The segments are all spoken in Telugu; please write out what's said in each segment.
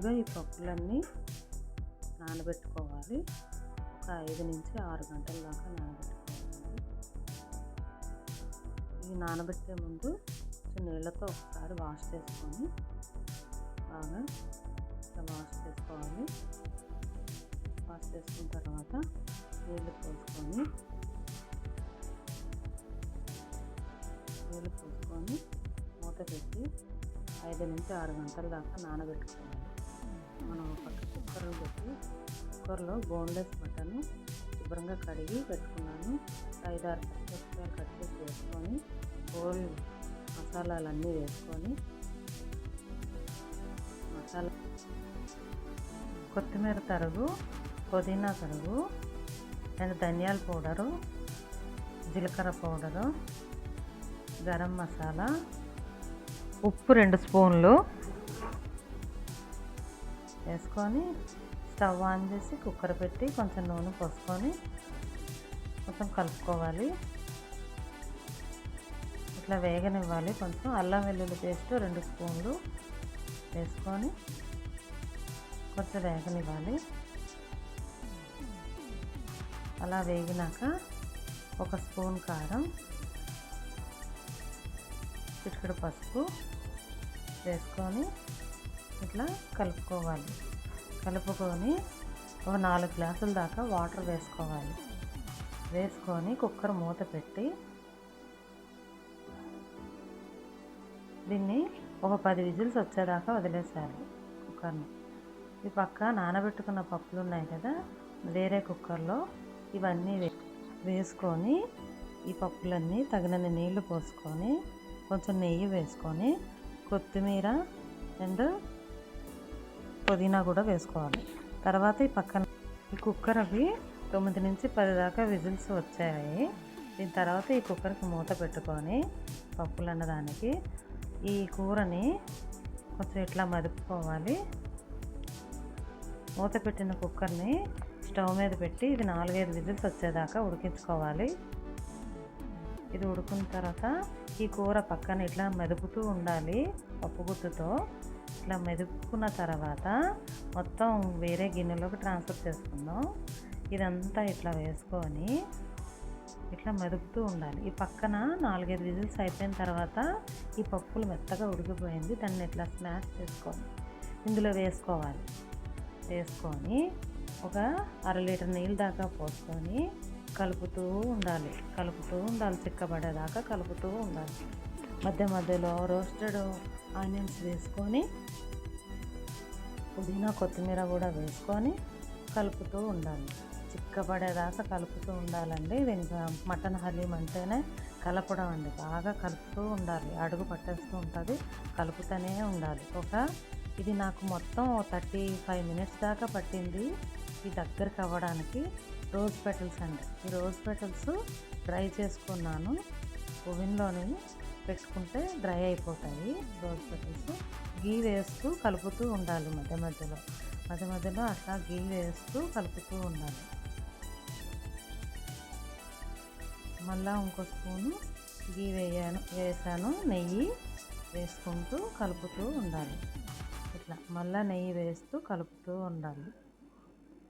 ముందుగా ఈ పప్పులన్నీ నానబెట్టుకోవాలి. ఒక 5 నుంచి 6 గంటల దాకా నానబెట్టుకోవాలండి. ఇవి నానబెట్టే ముందు కొంచెం నీళ్ళతో ఒకసారి వాష్ చేసుకొని బాగా ఇట్లా వాష్ చేసుకోవాలి. వాష్ చేసుకున్న తర్వాత నీళ్ళు పోసుకొని మూత పెట్టి 5 నుంచి 6 గంటల దాకా నానబెట్టుకోవాలి. మనం ఒక కుక్కర్లో పెట్టి కుక్కర్లో బోన్లెస్ మటన్ శుభ్రంగా కడిగి పెట్టుకున్నాను. 5-6 పచ్చిమిరపకాయలు కట్ చేసి వేసుకొని హోల్ మసాలాలన్నీ వేసుకొని కొత్తిమీర తరుగు, పుదీనా తరుగు అండ్ ధనియాల పౌడరు, జీలకర్ర పౌడరు, గరం మసాలా, ఉప్పు 2 స్పూన్లు వేసుకొని స్టవ్ ఆన్ చేసి కుక్కర్ పెట్టి కొంచెం నూనె పోసుకొని కొంచెం కలుపుకోవాలి. ఇట్లా వేగనివ్వాలి. కొంచెం అల్లం వెల్లుల్లి పేస్ట్ 2 స్పూన్లు వేసుకొని కొంచెం వేగనివ్వాలి. అలా వేగినాక 1 స్పూన్ కారం, చిటికెడు పసుపు వేసుకొని ఇట్లా కలుపుకోవాలి. కలుపుకొని ఒక 4 గ్లాసుల దాకా వాటర్ వేసుకోవాలి. వేసుకొని కుక్కర్ మూత పెట్టి దీన్ని ఒక 10 విజిల్స్ వచ్చేదాకా వదిలేసాలి కుక్కర్ని. ఈ పక్క నానబెట్టుకున్న పప్పులు ఉన్నాయి కదా, వేరే కుక్కర్లో ఇవన్నీ వేసుకొని ఈ పప్పులన్నీ తగినన్ని నీళ్లు పోసుకొని కొంచెం నెయ్యి వేసుకొని కొత్తిమీర అండ్ పుదీనా కూడా వేసుకోవాలి. తర్వాత ఈ పక్కన ఈ కుక్కర్ అవి 9 నుంచి 10 దాకా విజిల్స్ వచ్చాయి. దీని తర్వాత ఈ కుక్కర్కి మూత పెట్టుకొని పప్పులు అన్నదానికి ఈ కూరని కొంచెం ఇట్లా మదుపుకోవాలి. మూత పెట్టిన కుక్కర్ని స్టవ్ మీద పెట్టి ఇది 4-5 విజిల్స్ వచ్చేదాకా ఉడికించుకోవాలి. ఇది ఉడుకున్న తర్వాత ఈ కూర పక్కన ఇట్లా మెదుపుతూ ఉండాలి. పప్పు గుత్తుతో ఇట్లా మెదుపుకున్న తర్వాత మొత్తం వేరే గిన్నెలోకి ట్రాన్స్ఫర్ చేసుకుందాం. ఇదంతా ఇట్లా వేసుకొని ఇట్లా మెదుపుతూ ఉండాలి. ఈ పక్కన 4-5 విజిల్స్ అయిపోయిన తర్వాత ఈ పప్పులు మెత్తగా ఉడికిపోయింది. దాన్ని ఇట్లా స్మాష్ చేసుకొని ఇందులో వేసుకోవాలి. వేసుకొని ఒక 1/2 లీటర్ నీళ్ళు దాకా పోసుకొని కలుపుతూ ఉండాలి. చిక్కబడేదాకా కలుపుతూ ఉండాలి. మధ్య మధ్యలో రోస్టెడ్ ఆనియన్స్ వేసుకొని పుదీనా కొత్తిమీర కూడా వేసుకొని కలుపుతూ ఉండాలి. చిక్కబడేదాకా కలుపుతూ ఉండాలండి. దీనికి మటన్ హలీం అంటేనే కలపడం అండి. బాగా కలుపుతూ ఉండాలి. అడుగు పట్టేస్తూ ఉంటుంది. కలుపుతూనే ఉండాలి. ఇది నాకు మొత్తం 35 మినిట్స్ దాకా పట్టింది ఈ దగ్గరికి అవ్వడానికి. రోజ్ పెటల్స్ అండి. ఈ రోజ్ పెటల్స్ డ్రై చేసుకున్నాను. ఓవెన్లోని పెట్టుకుంటే డ్రై అయిపోతాయి రోజ్ పెటల్స్. గీ వేస్తూ కలుపుతూ ఉండాలి. మధ్య మధ్యలో అట్లా గీ వేస్తూ కలుపుతూ ఉండాలి. మళ్ళీ ఇంకో స్పూను గీ వేసాను. నెయ్యి వేసుకుంటూ కలుపుతూ ఉండాలి. ఇట్లా మళ్ళీ నెయ్యి వేస్తూ కలుపుతూ ఉండాలి.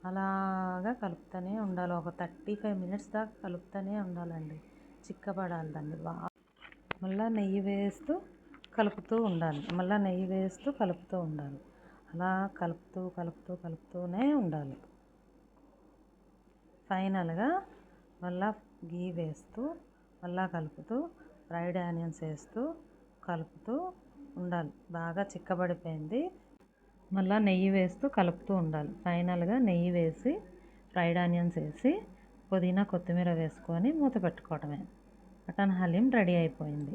అలాగా కలుపుతూనే ఉండాలి. ఒక 35 మినిట్స్ దాకా కలుపుతూనే ఉండాలండి. చిక్కబడాలి దాన్ని బాగా. మళ్ళీ నెయ్యి వేస్తూ కలుపుతూ ఉండాలి. అలా కలుపుతూనే ఉండాలి. ఫైనల్గా మళ్ళీ గీ వేస్తూ మళ్ళీ కలుపుతూ ఫ్రైడ్ ఆనియన్స్ వేస్తూ కలుపుతూ ఉండాలి. బాగా చిక్కబడిపోయింది. మళ్ళీ నెయ్యి వేస్తూ కలుపుతూ ఉండాలి. ఫైనల్గా నెయ్యి వేసి ఫ్రైడ్ ఆనియన్స్ వేసి పుదీనా కొత్తిమీర వేసుకొని మూత పెట్టుకోవడమే. మటన్ హలీం రెడీ అయిపోయింది.